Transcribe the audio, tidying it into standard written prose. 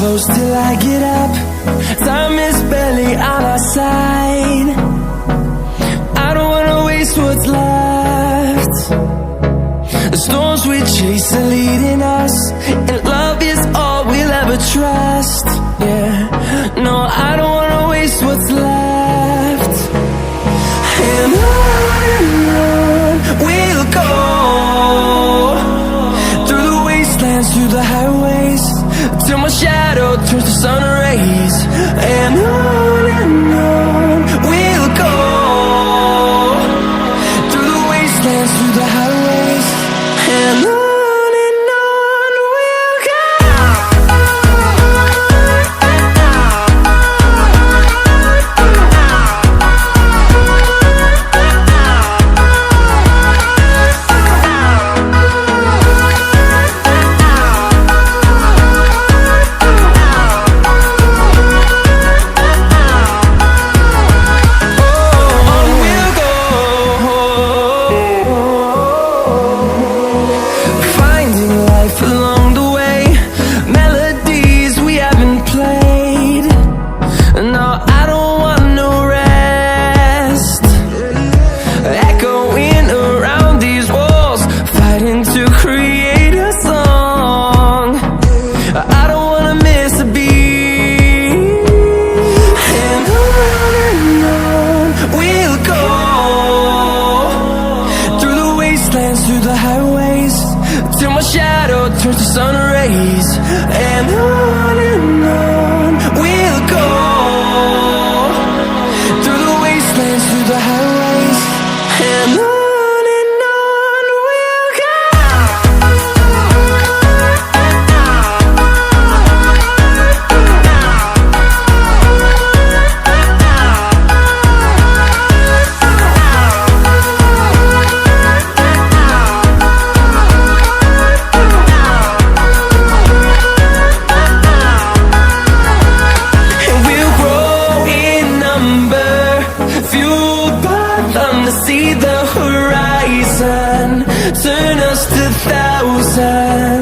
close till I get up. Time is barely on our side. I don't wanna waste what's left. The storms we chase are leading us, and love is all we'll ever trust. Yeah, no, I don't wanna waste what's left. And on we'll go, through the wastelands, through the highways, till my shadow turns to sun rays. And on we'll go, through the wastelands, through the highways, and on we'll go. Through the highways, till my shadow turns to sun rays. And on we'll go, through the wastelands, through the highways, and on we'll go. See the horizon, turn us to thousands.